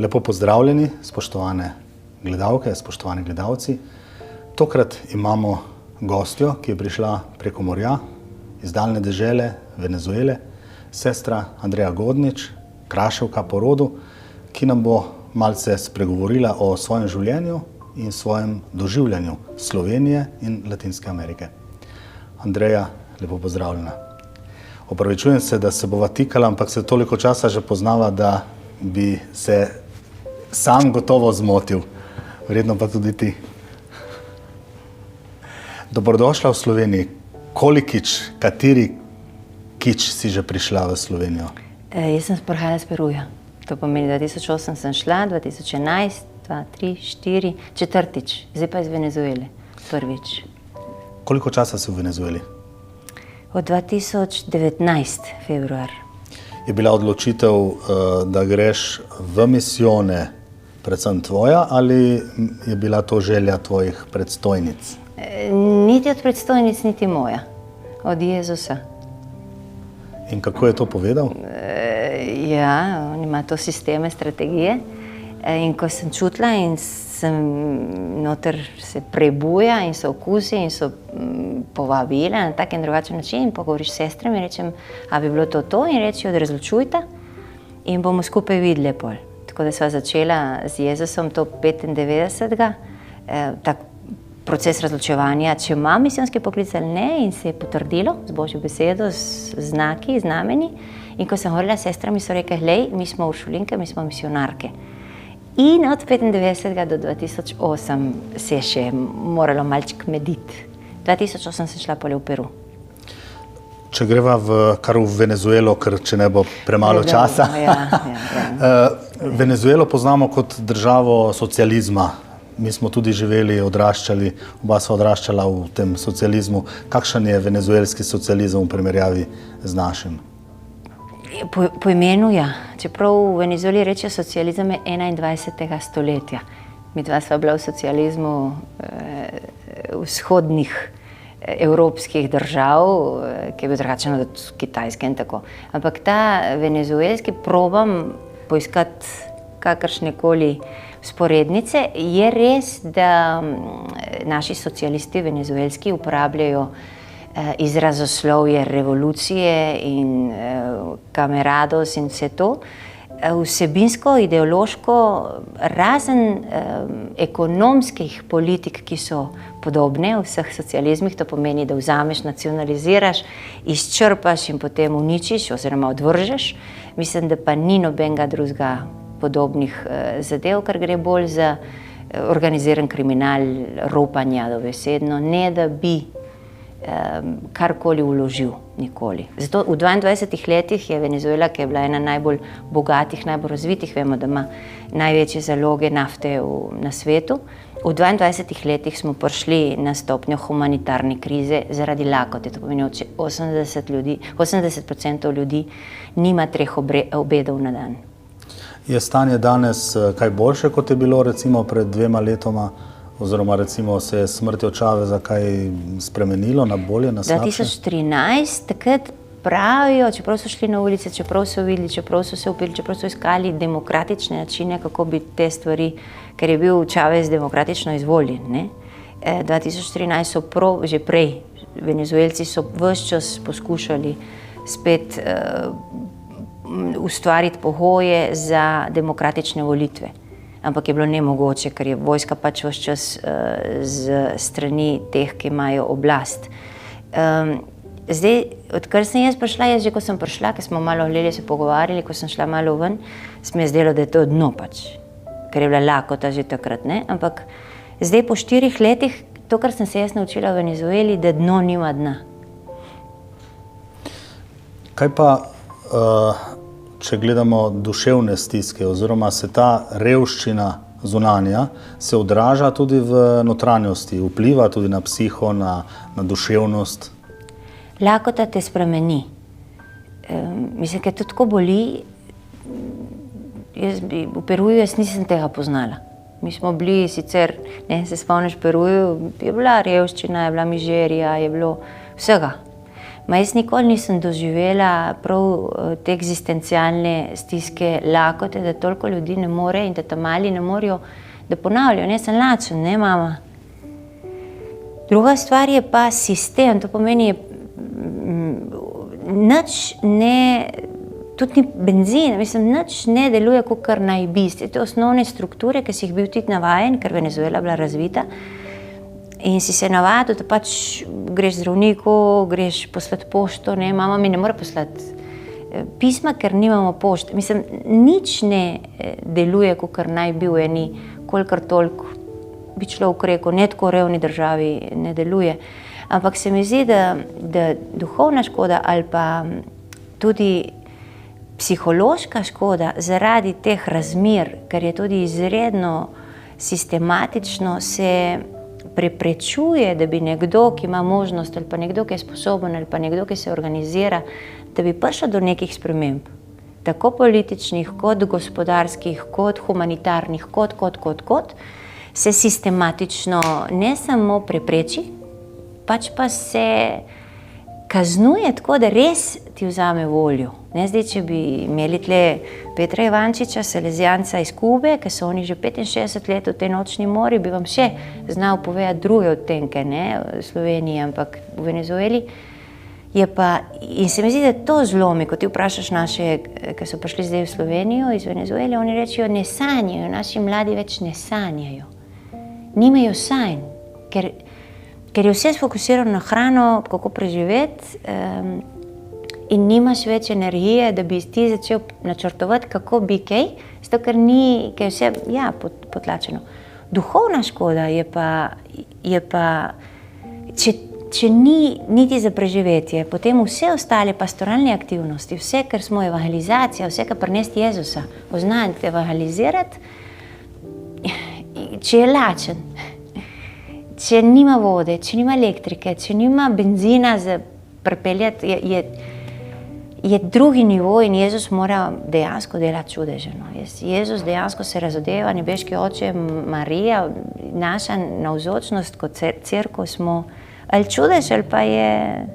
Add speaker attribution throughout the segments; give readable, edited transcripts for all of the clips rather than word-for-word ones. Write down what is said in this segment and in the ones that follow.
Speaker 1: Lepo pozdravljeni, spoštovane gledalke, spoštovani gledalci. Tokrat imamo gostjo, ki je prišla preko morja iz daljne dežele Venezuele, sestra Andreja Godnič, Kraševka po rodu, ki nam bo malce spregovorila o svojem življenju in svojem doživljanju Slovenije in Latinske Amerike. Andreja, lepo pozdravljena. Opravičujem se, da se bova tikala, ampak se toliko časa že poznava, da bi se sam gotovo zmotil. Verjetno pa tudi ti. Dobrodošla v Sloveniji. Kolikič, kateri kič si že prišla v Slovenijo?
Speaker 2: Jaz sem prihajala iz Peruja. To pomeni, 2008 sem šla, 2011, 2, 3, 4, četrtič. Zdaj pa iz Venezuele, prvič.
Speaker 1: Koliko časa si v Venezueli?
Speaker 2: Od 2019, februar.
Speaker 1: Je bila odločitev, da greš v misijone predvsem tvoja, ali je bila to želja tvojih predstojnic?
Speaker 2: Niti od predstojnic, niti moja. Od Jezusa.
Speaker 1: In kako je to povedal?
Speaker 2: Ja, on ima to sisteme, strategije. In ko sem čutila in sem noter se prebuja in so okusi in so povabila na tak in drugačen način in pogovoriš s sestrami in rečem, a bi bilo to in reči, odrazločujte in bomo skupaj videli pol. Tako da sva začela z Jezusom to 95. Tak proces razločevanja, če ima misijonski poklic ali ne, in se je potrdilo z Božjo besedo, z znaki, znameni. In ko sem govorila s sestrami, so rekli, glej, mi smo uršulinke, mi smo misionarke. In od 95. do 2008 se je še moralo malček mediti. 2008 sem šla pole v Peru.
Speaker 1: Če greva kar v Venezuelo, ker če ne bo premalo časa. Venezuelo poznamo kot državo socializma. Mi smo tudi živeli, odraščali, oba sva odraščala v tem socializmu. Kakšen je venezuelski socializem v primerjavi z našim?
Speaker 2: Po imenu, ja. Čeprav v Venezueli rečejo, socializem je 21. stoletja. Mi dva sva bila v socializmu vzhodnih evropskih držav, ki je bil drugačen od Kitajske in tako. Ampak ta venezuelski probam poiskati kakršnekoli sporednice. Je res, da naši socialisti venezuelski uporabljajo izrazoslovje revolucije in kamerados in vse to. Vsebinsko, ideološko, razen ekonomskih politik, ki so podobne v vseh socializmih, to pomeni, da vzameš, nacionaliziraš, izčrpaš in potem uničiš oziroma odvržeš. Mislim, da pa ni nobenega drugega podobnih zadev, ker gre bolj za organiziran kriminal, ropanja dobesedno, ne da bi karkoli vložil, nikoli. Zato v 22 letih je Venezuela, ki je bila ena najbolj bogatih, najbolj razvitih, vemo, da ima največje zaloge nafte na svetu. V 22 letih smo prišli na stopnjo humanitarne krize zaradi lakote. To pomeni, da 80% ljudi nima 3 obedov na dan.
Speaker 1: Je stanje danes kaj boljše, kot je bilo recimo pred 2 letoma? Oziroma recimo se je smrtjo Čaveza kaj spremenilo na bolje, na slabše?
Speaker 2: 2013, takrat pravijo, čeprav so šli na ulice, čeprav so videli, čeprav so se upili, čeprav so iskali demokratične načine, kako bi te stvari, ker je bil Čavez demokratično izvoljen, ne? 2013 so že prej, Venezuelci so ves čas poskušali spet ustvariti pogoje za demokratične volitve. Ampak je bilo nemogoče, ker je vojska pač ves čas z strani teh, ki imajo oblast. Zdaj, odkar sem jaz prišla, ko sem prišla, ker smo malo gledali, se pogovarjali, ko sem šla malo ven, se mi je zdelo, da je to dno pač, ker je bila lakota že takrat, ne? Ampak zdaj po 4 letih, to, kar sem se jaz naučila v Venezueli, da dno nima dna.
Speaker 1: Kaj pa, če gledamo duševne stiske, oziroma se ta revščina zunanja se odraža tudi v notranjosti, vpliva tudi na psiho, na duševnost?
Speaker 2: Lakota te spremeni. Mislim, ker to tako boli. V Peruju jaz nisem tega poznala. Mi smo bili sicer, ne, se spomniš, v Peruju je bila revščina, je bila mizerija, je bilo vsega. Jaz nikoli nisem doživela prav te eksistencialne stiske, lakote, da toliko ljudi ne more in da ta mali ne morejo, da ponavljajo, ne, sem lačen, ne, mama. Druga stvar je pa sistem, to pomeni, nič ne, tudi ni benzin, mislim, nič ne deluje, kakor naj bi. Te osnovne strukture, ki si jih bil tudi navajen, ker Venezuela bila razvita, in si se navadil, da pač greš zdravniku, greš poslati pošto, ne, mama mi ne more poslati pisma, ker nimamo pošte. Mislim, nič ne deluje, kakor naj bi v eni, kolikor toliko bi človek rekel, ne tako revni državi ne deluje. Ampak se mi zdi, da duhovna škoda ali pa tudi psihološka škoda zaradi teh razmer, ker je tudi izredno sistematično, se preprečuje, da bi nekdo, ki ima možnost, ali pa nekdo, ki je sposoben, ali pa nekdo, ki se organizira, da bi prišel do nekih sprememb. Tako političnih, kot gospodarskih, kot humanitarnih, kot, se sistematično ne samo prepreči, pač pa se kaznuje tako, da res ti vzame voljo. Ne, zdaj, če bi imeli tle Petra Ivančiča, salezijanca iz Kube, ki so oni že 65 let v tej nočni mori, bi vam še znal povedati druge odtenke, ne, v Sloveniji, ampak v Venezueli je pa, in se mi zdi, da to zlomi, ko ti vprašaš naše, ki so prišli zdaj v Slovenijo iz Venezuele, oni rečejo, ne sanjajo, naši mladi več ne sanjajo. Nimajo sanj, ker je vse sfokusirano na hrano, kako preživeti, in nimaš več energije, da bi ti začel načrtovati, kako bi kaj, zato ker je vse potlačeno. Duhovna škoda je pa če ni niti za preživetje, potem vse ostale pastoralne aktivnosti, vse, kar smo evangelizacija, vse, kar prinesti Jezusa, oznaniti, evangelizirati, če je lačen, če nima vode, če nima elektrike, če nima benzina za pripeljati, je drugi nivo in Jezus mora dejansko delati čudeže. No. Jezus dejansko se razodeva, nebeški oče, Marija, naša navzočnost kot cerkev smo ali čudež, ali pa je...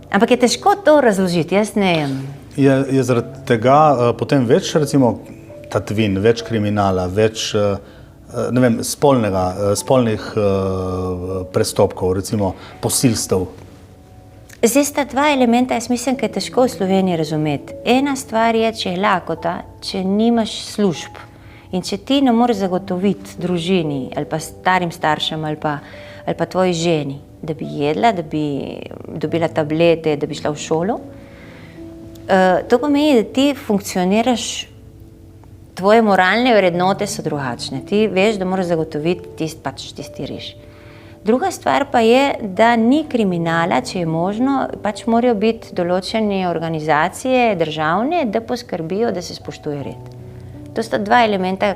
Speaker 2: Ampak je težko to razložiti, jaz ne vem.
Speaker 1: Je zaradi tega potem več, recimo, tatvin, več kriminala, več, ne vem, spolnih prestopkov, recimo posilstev?
Speaker 2: Zdaj sta dva elementa, jaz mislim, ki je težko v Sloveniji razumeti. Ena stvar je, če je lakota, če nimaš služb in če ti ne moreš zagotoviti družini ali pa starim staršem ali pa tvoji ženi, da bi jedla, da bi dobila tablete, da bi šla v šolo, to pomeni, da ti funkcioniraš, tvoje moralne vrednote so drugačne. Ti veš, da moraš zagotoviti tisti riž. Druga stvar pa je, da ni kriminala, če je možno, pač morajo biti določene organizacije državne, da poskrbijo, da se spoštuje red. To sta dva elementa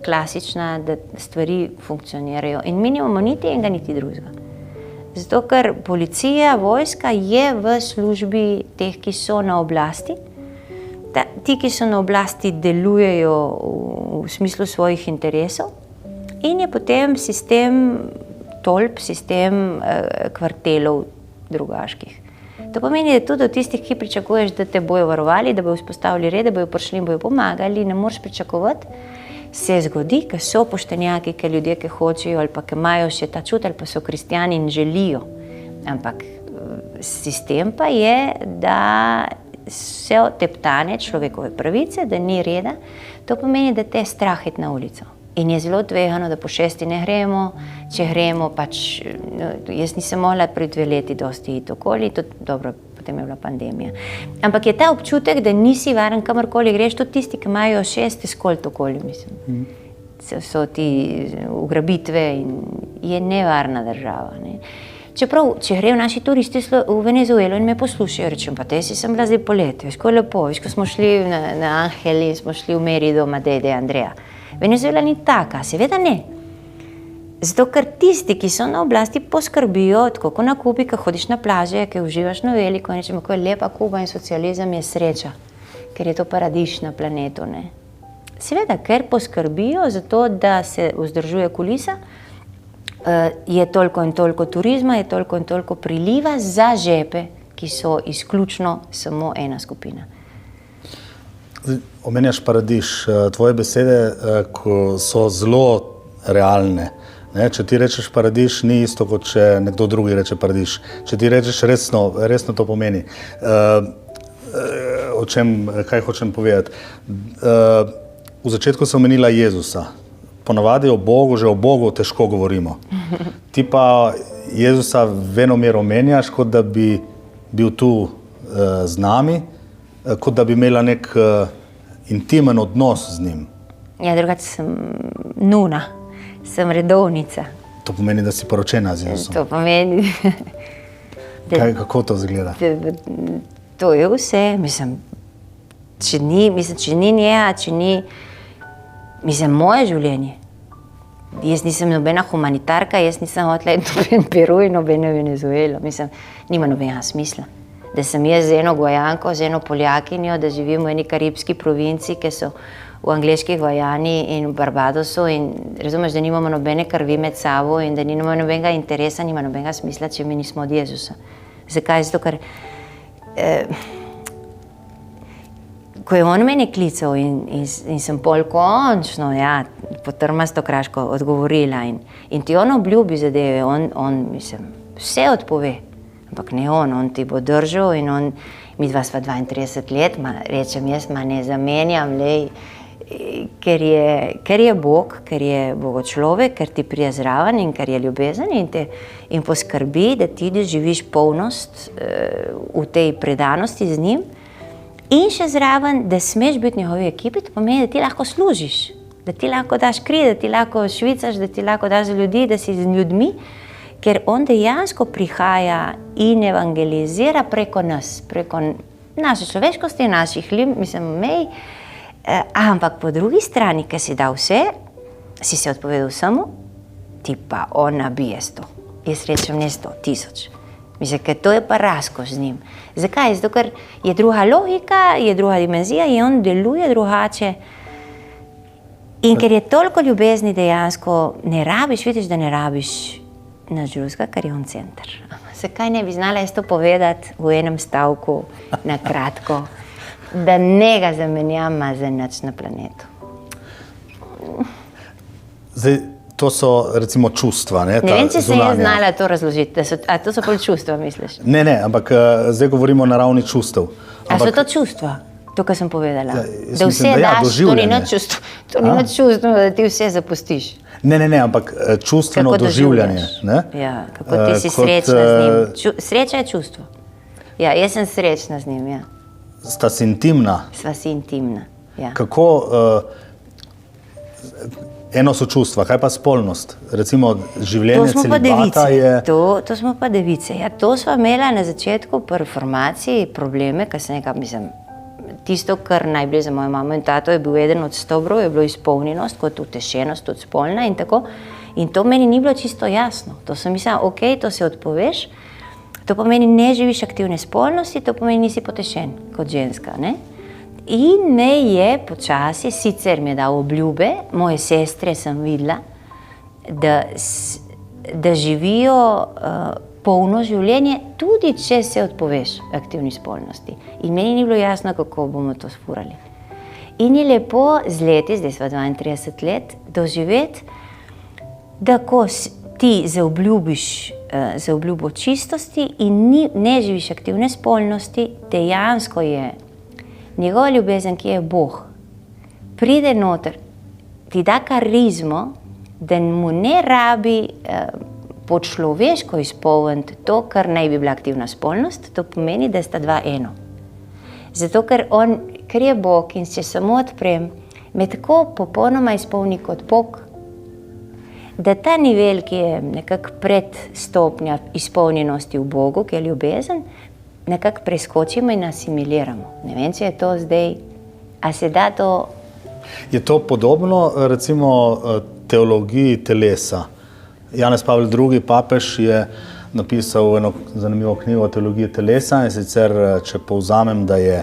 Speaker 2: klasična, da stvari funkcionirajo. In mi nimamo niti enega, niti drugega. Zato, ker policija, vojska je v službi teh, ki so na oblasti. Ti, ki so na oblasti, delujejo v smislu svojih interesov in je potem sistem tolp, sistem kvartelov drugaških. To pomeni, da tudi od tistih, ki pričakuješ, da te bojo varovali, da bojo vzpostavili red, da bojo prišli in bojo pomagali, ne moreš pričakovati, se zgodi, ker so poštenjaki, ker ljudje, ki hočejo ali pa ki imajo še ta čut ali pa so kristjani in želijo. Ampak sistem pa je, da se teptane človekove pravice, da ni reda, to pomeni, da te je strah iti na ulico. In je zelo tvegano, da po 6 ne gremo, če gremo, pač jaz nisem mogla pred 2 leti dosti iti okoli, tudi dobro, potem je bila pandemija. Ampak je ta občutek, da nisi varen, kamorkoli greš, tudi tisti, ki imajo 6 skolt okoli, mislim. So ti ugrabitve in je nevarna država. Ne. Čeprav, če grejo naši turisti v Venezuelo in me poslušajo, rečem, pa te si sem bila zdaj poleti, veš, ko je lepo, veš, ko smo šli na Angeli, smo šli v Merido, Madede, Andreja. Venezuela ni taka, seveda ne. Zato, ker tisti, ki so na oblasti, poskrbijo, tako kot na Kubi, ko hodiš na plaže, ki uživaš na veliko in rečemo, ko je lepa Kuba in socializem je sreča, ker je to paradiž na planetu. Ne. Seveda, ker poskrbijo za to, da se vzdržuje kulisa, je toliko in toliko turizma, je toliko in toliko priliva za žepe, ki so izključno samo ena skupina.
Speaker 1: Omenjaš Paradiž. Tvoje besede, ko so zelo realne. Ne? Če ti rečeš Paradiž, ni isto, kot če nekdo drugi reče Paradiž. Če ti rečeš resno to pomeni. Kaj hočem povedati? V začetku sem omenila Jezusa. Ponavadi že o Bogu težko govorimo. Ti pa Jezusa venomer omenjaš, kot da bi bil tu z nami, kot da bi imela nek intimen odnos z njim.
Speaker 2: Ja, drugače sem nuna, sem redovnica.
Speaker 1: To pomeni, da si poročena z Jezusom.
Speaker 2: To pomeni,
Speaker 1: Kako to izgleda?
Speaker 2: to je vse. Če ni njega, moje življenje. Jaz nisem nobena humanitarka, jaz nisem hotela noben Peru in nobeno Venezuelo. Nima nobenega smisla. Da sem jaz z eno Gojanko, z eno Poljakinjo, da živim v eni karibski provinci, ki so v angleški Gvajani in v Barbadosu in razumeš, da nimamo nobene krvi med sabo in da nimamo nobenega interesa, nima nobenega smisla, če mi nismo od Jezusa. Zakaj? Zato, ker ko je on mene klical in sem pol končno, po trmasto kraško odgovorila in ti on obljubi zadeve, on vse odpove. Ampak ne on ti bo držal in midva sva 32 let, rečem jaz, ne zamenjam, ker je Bog, ker je Bogočlovek, ker ti prije zraven in ker je ljubezen in poskrbi, da ti doživiš polnost v tej predanosti z njim in še zraven, da smeš biti v njegovi ekipi, to pomeni, da ti lahko služiš, da ti lahko daš kri, da ti lahko švicaš, da ti lahko daš za ljudi, da si z ljudmi, ker on dejansko prihaja in evangelizira preko nas, preko naše človeškosti, naših mej, ampak po drugi strani, ki si dal vse, si se odpovedal vsemu, ti pa on nabije 100. Jaz rečem ne 100, 1000. Ker to je pa razkoš z njim. Zakaj? Zato, ker je druga logika, je druga dimenzija in on deluje drugače. In ker je toliko ljubezni dejansko, ne rabiš, vidiš, da ne rabiš naš drugega, ker je on center. Zakaj ne bi znala jaz to povedati v enem stavku, na kratko, da ne ga zamenjama za nič na planetu.
Speaker 1: Zdaj, to so recimo čustva. Ne
Speaker 2: vem, če sem jaz znala to razložiti. A to so bolj čustva, misliš?
Speaker 1: Ne, ampak zdaj govorimo na ravni čustev.
Speaker 2: A so to čustva? To, kar sem povedala.
Speaker 1: Da vse daš,
Speaker 2: to ni nič čustvo, da ti vse zapustiš.
Speaker 1: Ne, ampak čustveno doživljanje.
Speaker 2: Ja, kako ti si srečna z njim. Sreča je čustvo. Ja, jaz sem srečna z njim, ja.
Speaker 1: Sta si intimna?
Speaker 2: Sva si intimna, ja.
Speaker 1: Kako, eno so čustva, kaj pa spolnost? Recimo življenje celibata je...
Speaker 2: To smo pa device. Ja, to sva imela na začetku pri formaciji probleme, ker sem nekaj, tisto, kar najbolj za mojo mamo in tato je bil eden od stobrov, je bilo izpolnjenost, kot utešenost, tudi spolna in tako. In to meni ni bilo čisto jasno. To sem mislila, ok, to se odpoveš, to pomeni ne živiš aktivne spolnosti, to pomeni nisi potešen kot ženska, ne? In me je počasi, sicer mi je dal obljube, moje sestre sem videla, da živijo polno življenje, tudi če se odpoveš aktivni spolnosti. In meni ni bilo jasno, kako bomo to sfurali. In je lepo z leti, zdaj sva 32 let, doživeti, da ko ti zaobljubiš za obljubo čistosti in ne živiš aktivne spolnosti, dejansko je njegova ljubezen, ki je Bog, pride noter, ti da karizmo, da mu ne rabi po človeško izpolniti to, kar naj bi bila aktivna spolnost, to pomeni, da sta dva eno. Zato, ker je Bog in če samo odprem, me tako popolnoma izpolni kot Bog, da ta nivel, ki je nekako predstopnja izpolnjenosti v Bogu, ki je ljubezen, nekako preskočimo in asimiliramo. Ne vem, če je to zdaj, a se da to...
Speaker 1: Je to podobno, recimo, teologiji telesa? Janez Pavel II, papež, je napisal eno zanimivo knjigo o teologiji telesa in sicer, če povzamem, da je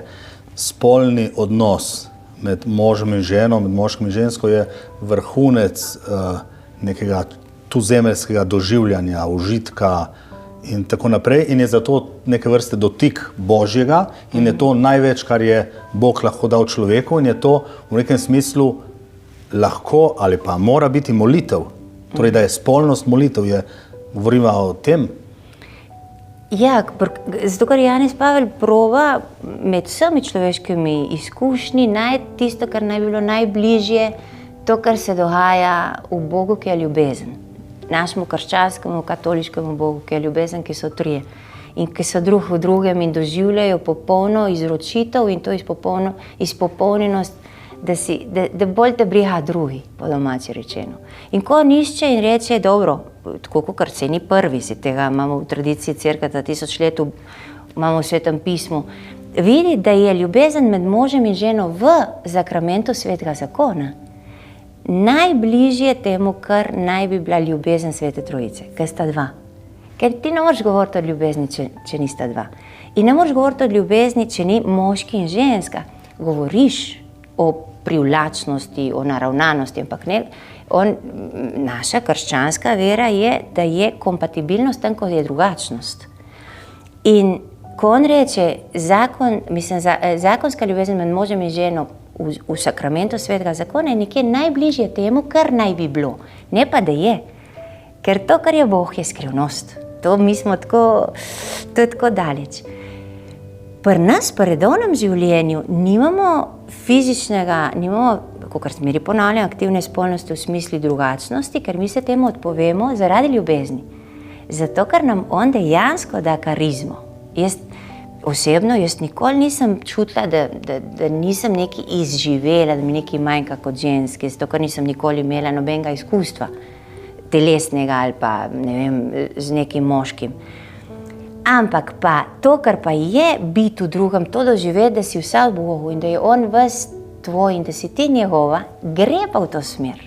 Speaker 1: spolni odnos med možem in ženo, med moškim in žensko, je vrhunec nekega tuzemeljskega doživljanja, užitka in tako naprej, in je zato neke vrste dotik Božjega in je to največ, kar je Bog lahko dal človeku, in je to v nekem smislu lahko ali pa mora biti molitev. Torej, da je spolnost molitev, govorimo o tem.
Speaker 2: Ja, zato ker Janez Pavel proba med vsemi človeškimi izkušnji najti tisto, kar naj bi bilo najbližje, to, kar se dogaja v Bogu, ki je ljubezen. Našemu krščanskemu, katoliškemu Bogu, ki je ljubezen, ki so trije in ki so drug v drugem in doživljajo popolno izročitev in to izpopolnjenost, da bolj te briga drugi, po domači rečeno. In ko nišče in reče, dobro, tako kot se ni prvi, si tega imamo v tradiciji Cerkve za 1000 let, imamo v Svetem pismu, vidi, da je ljubezen med možem in ženo v zakramentu Svetega zakona najbližje temu, kar naj bi bila ljubezen Svete Trojice, ker sta dva. Ker ti ne moreš govoriti o ljubezni, če nista dva. In ne moreš govoriti o ljubezni, če ni moški in ženska. Govoriš o privlačnosti, o naravnanosti, ampak ne. Naša krščanska vera je, da je kompatibilnost tam, ko je drugačnost. In ko on reče, zakonska ljubezen med možem in ženo v sakramentu Svetega zakona je nekje najbližje temu, kar naj bi bilo. Ne pa, da je. Ker to, kar je Bog, je skrivnost. To mi smo tako daleč. Pri nas, pri redovnem življenju, nimamo fizičnega, kakor smeri ponavljam, aktivne spolnosti v smislu drugačnosti, ker mi se temu odpovemo zaradi ljubezni. Zato, ker nam on dejansko da karizmo. Osebno, jaz nikoli nisem čutila, da nisem nekaj izživela, da mi nekaj manjka kot ženski, zato, ker nisem nikoli imela nobenega izkustva, telesnega ali pa, ne vem, z nekim moškim. Ampak pa to, kar pa je biti v drugem, to doživeti, da si vsa v Bogu in da je on ves tvoj in da si ti njegova, gre pa v to smer.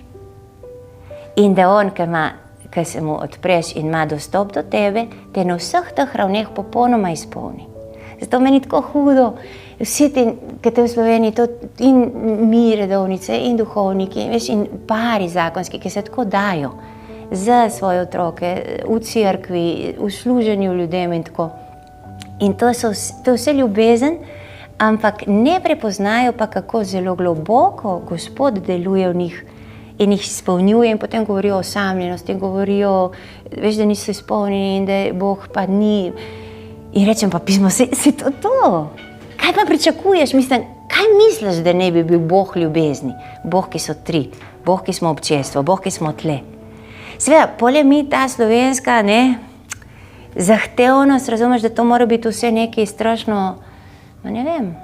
Speaker 2: In da on, ki se mu odpreš in ima dostop do tebe, te na vseh teh ravneh popolnoma izpolni. Zato meni tako hudo, vsi ti, ki te v Sloveniji, in mi redovnice, in duhovniki, in pari zakonski, ki se tako dajo za svoje otroke, v cerkvi, v služenju ljudem in tako. In to je vse ljubezen, ampak ne prepoznajo pa, kako zelo globoko Gospod deluje v njih in jih izpolnjuje in potem govorijo o osamljenosti in govorijo, veš, da niso izpolnjeni in da Bog pa ni. In rečem pa pismo, si to. Kaj pa pričakuješ? Kaj misliš, da ne bi bil Bog ljubezni? Bog, ki so tri, Bog, ki smo občestvo, Bog, ki smo tle. Seveda, pole mi ta slovenska, zahtevnost, razumeš, da to mora biti vse nekaj strašno, ne vem.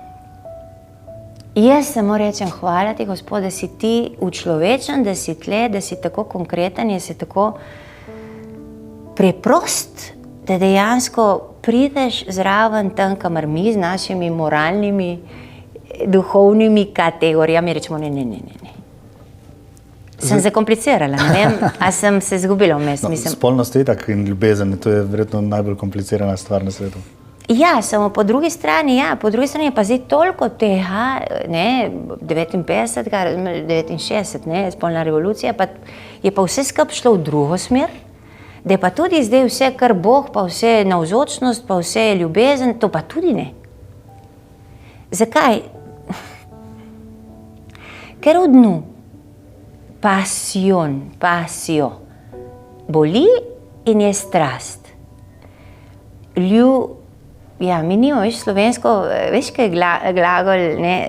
Speaker 2: Jaz samo rečem, hvala ti, Gospod, da si ti učlovečen, da si tle, da si tako konkreten, da si tako preprost, da dejansko prideš zraven tam, kamor mi z našimi moralnimi, duhovnimi kategorijami rečemo, ne. Sem zakomplicirala, ne vem, a sem se izgubila vmes.
Speaker 1: Spolnost je tak in ljubezen, to je verjetno najbolj komplicirana stvar na svetu.
Speaker 2: Ja, samo po drugi strani je pa zdaj toliko tega, 59, 69, spolna revolucija, pa je pa vse skupaj šlo v drugo smer, da je pa tudi zdaj vse, kar Bog, pa vse navzočnost, pa vse ljubezen, to pa tudi ne. Zakaj? Ker v dnu pasijo boli in je strast. Mi nimamo več slovensko, veš, kaj je glagol,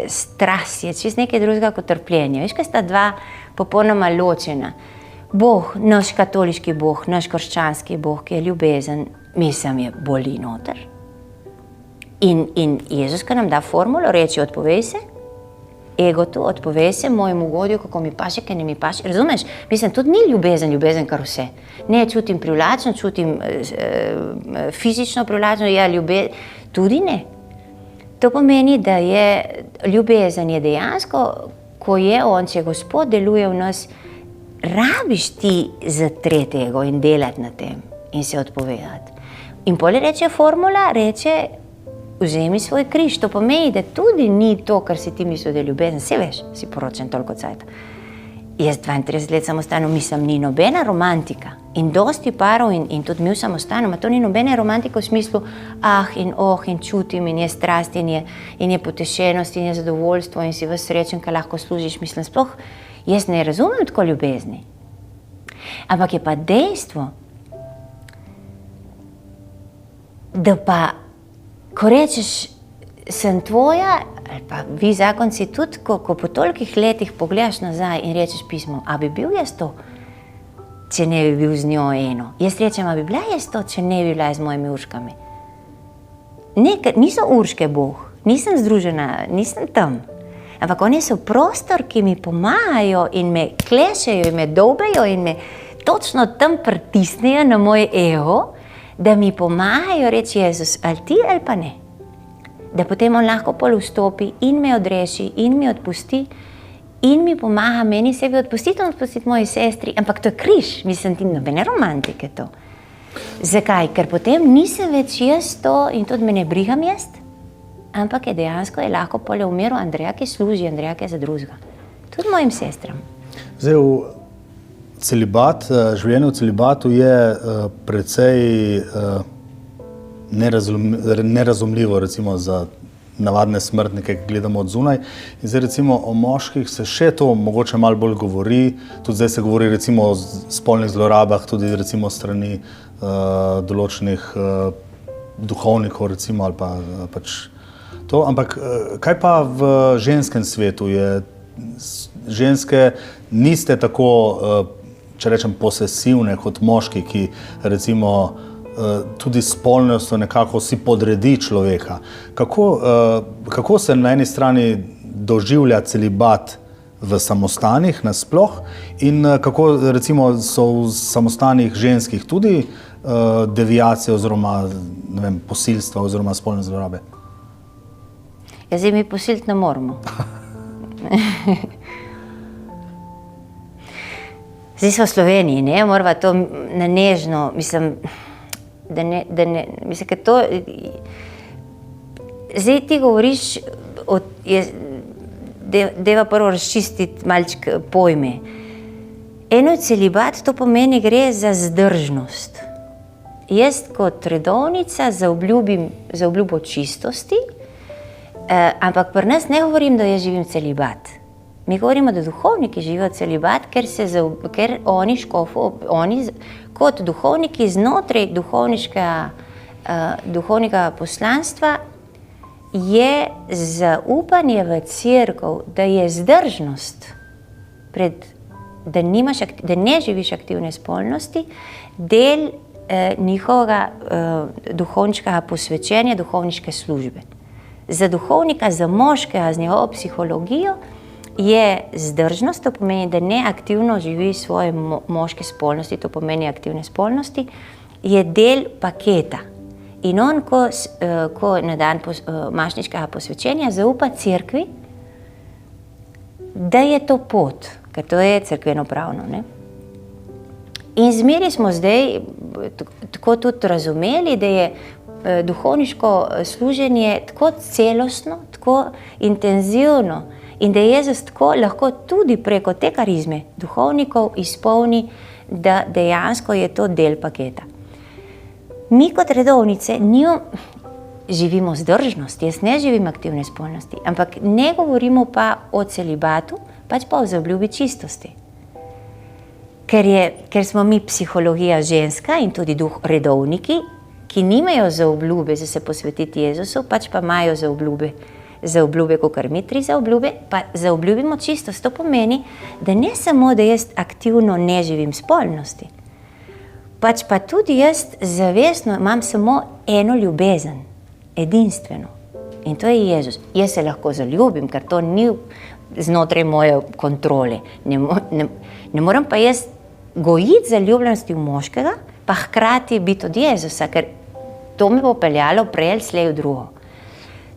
Speaker 2: strast je čist nekaj drugega kot trpljenje. Veš, kaj sta dva popolnoma ločena. Bog, naš katoliški Bog, naš krščanski Bog, ki je ljubezen, mislim, je boli noter. In Jezus, ki nam da formulo, reči, odpovej se, ego tu, odpovej se mojemu ugodju, kako mi paše, kaj ne mi paše. Razumeš? Mislim, tudi ni ljubezen kar vse. Ne, čutim privlačno, čutim fizično privlačno, tudi ne. To pomeni, da je ljubezen je dejansko, ko je on, če Gospod deluje v nas, rabiš ti zatreti ego in delati na tem in se odpovedati. In potem reče formula, vzemi svoj križ. To pomeni, da tudi ni to, kar si ti mislil, da je ljubezen. Saj veš, si poročen toliko cajta. jaz 32 let samostanu, mislim, ni nobena romantika. In dosti parov in tudi mi v samostanu, ma to ni nobene romantike v smislu in čutim in je strast in je potešenost in je zadovoljstvo in si ves srečen, kaj lahko služiš. Mislim, sploh jaz ne razumem tako ljubezni. Ampak je pa dejstvo, da pa, ko rečeš, sem tvoja, ali pa vi zakonci tudi, ko po tolikih letih pogledaš nazaj in rečeš pismo, a bi bil jaz to, če ne bi bil z njo eno. Jaz rečem, a bi bila jaz to, če ne bi bila z mojimi urškami. Niso urške Bog, nisem združena, nisem tam. Ampak oni so prostor, ki mi pomagajo in me klešejo in me dobejo in me točno tam pritisnejo na moj ego, da mi pomagajo reči Jezus, ali ti ali pa ne. Da potem on lahko pol vstopi in me odreši in mi odpusti in mi pomaga meni sebi odpustiti in odpustiti moji sestri. Ampak to je križ, mislim, ti nobene romantike to. Zakaj? Ker potem nisem več jaz to in tudi me ne brigam jaz, ampak je dejansko lahko pol v miru Andreja, ki služi, Andreja, ki je za drugega. Tudi mojim sestram.
Speaker 1: Zdaj, življenje v celibatu je precej nerazumljivo recimo za navadne smrtnike, ki gledamo od zunaj. In zdaj recimo o moških se še to mogoče malo bolj govori, tudi zdaj se govori recimo o spolnih zlorabah, tudi recimo strani določenih duhovnikov recimo ali pa pač to. Ampak kaj pa v ženskem svetu je? Ženske niste tako, če rečem, posesivne kot moški, ki recimo tudi spolnostjo nekako si podredi človeka. Kako se na eni strani doživlja celibat v samostanih nasploh in kako recimo so v samostanih ženskih tudi deviacije oziroma ne vem, posilstva oziroma spolne zlorabe?
Speaker 2: Zdaj mi posiliti ne moramo. Zdaj so v Sloveniji, ne, morava to na nežno, mislim, mislim, ker to, zdaj ti govoriš, deva prvo razčistiti malček pojme. Eno celibat, to pomeni, gre za zdržnost. Jaz kot redovnica zaobljubim čistosti, ampak pri nas ne govorim, da jaz živim celibat. Mi govorimo, da duhovniki živijo celibat, ker oni kot duhovniki znotraj duhovnega poslanstva je zaupanje v cerkev, da je zdržnost, da ne živiš aktivne spolnosti, del njihovega duhovniškega posvečenja, duhovniške službe. Za duhovnika, za moškega, z njegovo psihologijo, je zdržnost, to pomeni, da ne aktivno živi svoje moške spolnosti, to pomeni aktivne spolnosti, je del paketa. In on, ko na dan mašniškega posvečenja zaupa cerkvi, da je to pot, ker to je cerkveno pravno. Ne? In zmeri smo zdaj tako tudi razumeli, da je duhovniško služenje tako celostno, tako intenzivno in da Jezus tako lahko tudi preko te karizme duhovnikov izpolni, da dejansko je to del paketa. Mi kot redovnice živimo zdržnost, jaz ne živim aktivne spolnosti, ampak ne govorimo pa o celibatu, pač pa o zaobljubi čistosti. Ker smo mi psihologija ženska in tudi redovniki, ki nimajo zaobljube za se posvetiti Jezusu, pač pa imajo zaobljube, kakor mi tri zaobljube, pa zaobljubimo čistost. To pomeni, da ne samo, da jaz aktivno ne živim spolnosti, pač pa tudi jaz zavestno imam samo eno ljubezen, edinstveno. In to je Jezus. Jaz se lahko zaljubim, ker to ni znotraj moje kontrole. Ne moram pa jaz gojiti zaljubljenosti v moškega, pa hkrati biti od Jezusa, ker to me bo peljalo prej ali slej v drugo.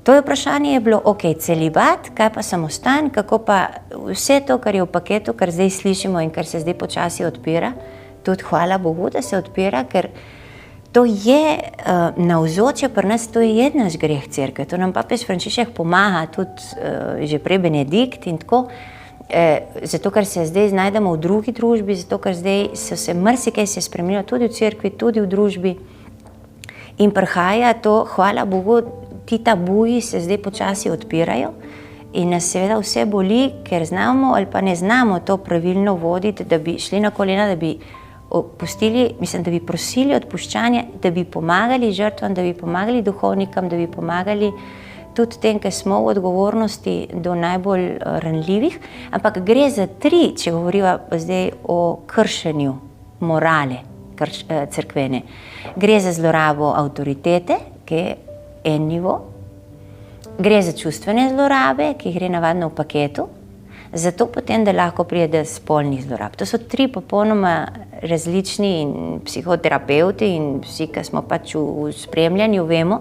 Speaker 2: To je vprašanje je bilo, ok, celibat, kaj pa samostan, kako pa vse to, kar je v paketu, kar zdaj slišimo in kar se zdaj počasi odpira, tudi hvala Bogu, da se odpira, ker to je navzoče pri nas, to je naš greh cerkve, to nam papež Frančišek pomaga, tudi že prej Benedikt in tako, Zato, ker se zdaj znajdemo v drugi družbi, zato, ker zdaj se marsikaj se spremenilo, tudi v cerkvi, tudi v družbi. In prihaja to, hvala Bogu, ti tabuji se zdaj počasi odpirajo in nas seveda vse boli, ker znamo ali pa ne znamo to pravilno voditi, da bi šli na kolena, da bi da bi prosili odpuščanje, da bi pomagali žrtvam, da bi pomagali duhovnikom, da bi pomagali tudi tem, ki smo v odgovornosti do najbolj ranljivih, ampak gre za tri, če govoriva zdaj o kršenju morale cerkvene. Gre za zlorabo avtoritete, ki je en nivo, gre za čustvene zlorabe, ki gre navadno v paketu, zato potem, da lahko pride do spolnih zlorab. To so tri popolnoma različni in psihoterapeuti in vsi, ki smo pač v spremljanju, vemo,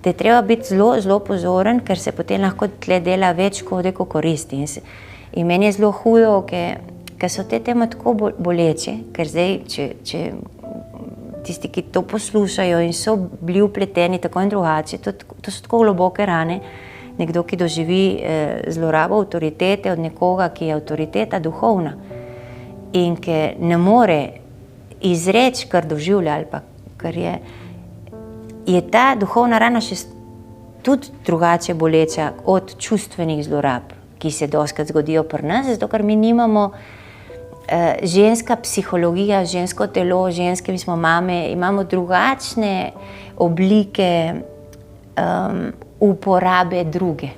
Speaker 2: da je treba biti zelo, zelo pozoren, ker se potem lahko tle dela več škode kot koristi. In meni je zelo hudo, ker so te teme tako boleče, ker zdaj, če tisti, ki to poslušajo in so bili vpleteni tako in drugače, to so tako globoke rane, nekdo, ki doživi zlorabo avtoritete od nekoga, ki je avtoriteta duhovna in ki ne more izreči, kar doživlja ali pa kar je ta duhovna rana še tudi drugače boleča od čustvenih zlorab, ki se dostikrat zgodijo pri nas, zato ker mi nimamo ženska psihologija, žensko telo, ženske, mi smo mame, imamo drugačne oblike uporabe druge.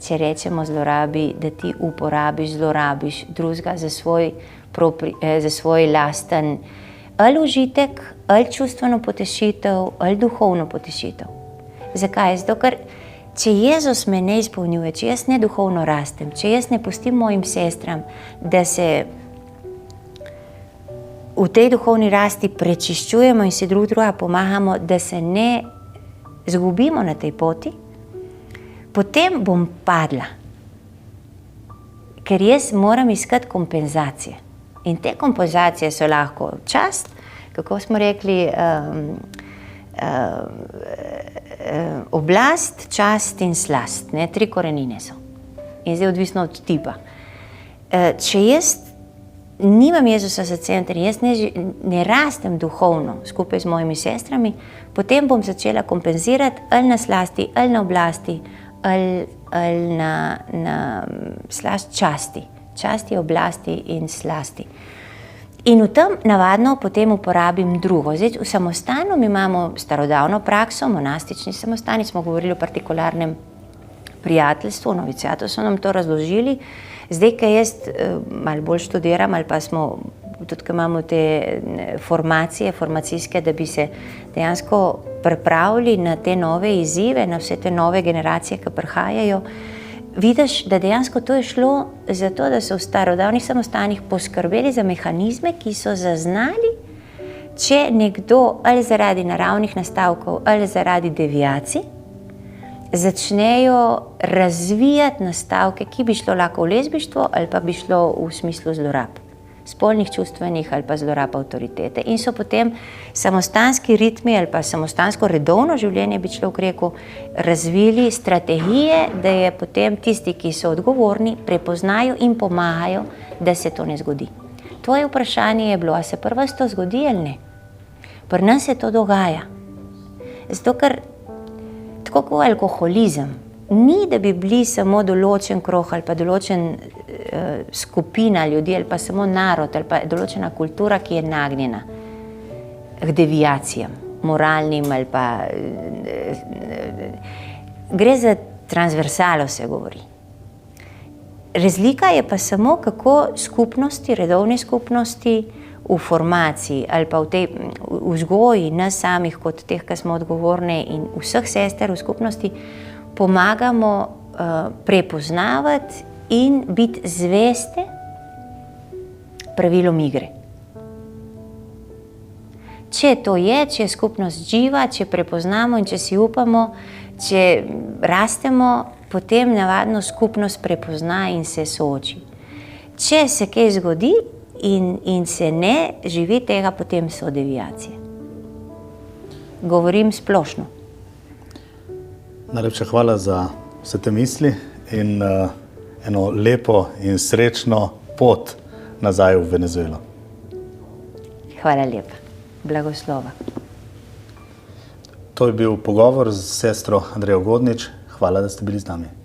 Speaker 2: Če rečemo zlorabi, da ti uporabiš, zlorabiš drugega za svoj lasten ali užitek, ali čustveno potešitev, ali duhovno potešitev. Zakaj? Zato, ker če Jezus me ne izpolnjuje, če jaz ne duhovno rastem, če jaz ne pustim mojim sestram, da se v tej duhovni rasti prečiščujemo in si druga pomagamo, da se ne zgubimo na tej poti, potem bom padla. Ker jaz moram iskati kompenzacije. In te kompenzacije so lahko čast, kako smo rekli, oblast, čast in slast. Ne? 3 korenine so. In zdaj odvisno od tipa. Če jaz nimam Jezusa za center, jaz ne rastem duhovno skupaj z mojimi sestrami, potem bom začela kompenzirati ali na slasti, ali na oblasti, ali na slast časti. Časti, oblasti in slasti. In v tem navadno potem uporabim drugo. Zdaj, v samostanu mi imamo starodavno prakso, monastični samostani, smo govorili o partikularnem prijateljstvu, noviciatu so nam to razložili. Zdaj, ko jaz malo bolj študiram, ali pa smo tudi, ko imamo te formacijske, da bi se dejansko pripravili na te nove izzive, na vse te nove generacije, ki prihajajo, vidiš, da dejansko to je šlo zato, da so v starodavnih samostanih poskrbeli za mehanizme, ki so zaznali, če nekdo ali zaradi naravnih nastavkov ali zaradi deviacij začnejo razvijati nastavke, ki bi šlo lahko v lezbištvo ali pa bi šlo v smislu zlorab, spolnih, čustvenih ali pa zlorab avtoritete. In so potem samostanski ritmi ali pa samostansko redovno življenje, bi človek rekel, razvili strategije, da je potem tisti, ki so odgovorni, prepoznajo in pomagajo, da se to ne zgodi. Tvoje vprašanje je bilo, a se pri vas to zgodi ali ne? Pri nas se to dogaja. Zato, ker tako kot alkoholizem, ni, da bi bili samo določen krog ali pa določen skupina ljudi ali pa samo narod ali pa določena kultura, ki je nagnjena k deviacijam, moralnim ali pa gre za transversalo, se govori. Razlika je pa samo, kako skupnosti, redovne skupnosti v formaciji ali pa v tej vzgoji nas samih kot teh, ki smo odgovorni in vseh sester v skupnosti pomagamo prepoznavati in biti zveste pravilom igre. Če to je, če je skupnost živa, če prepoznamo in če si upamo, če rastemo, potem navadno skupnost prepozna in se sooči. Če se kaj zgodi in se ne živi tega, potem so deviacije. Govorim splošno.
Speaker 1: Najlepša hvala za vse te misli in eno lepo in srečno pot nazaj v Venezuelo.
Speaker 2: Hvala lepa. Blagoslova.
Speaker 1: To je bil pogovor z sestro Andrejo Godnič. Hvala, da ste bili z nami.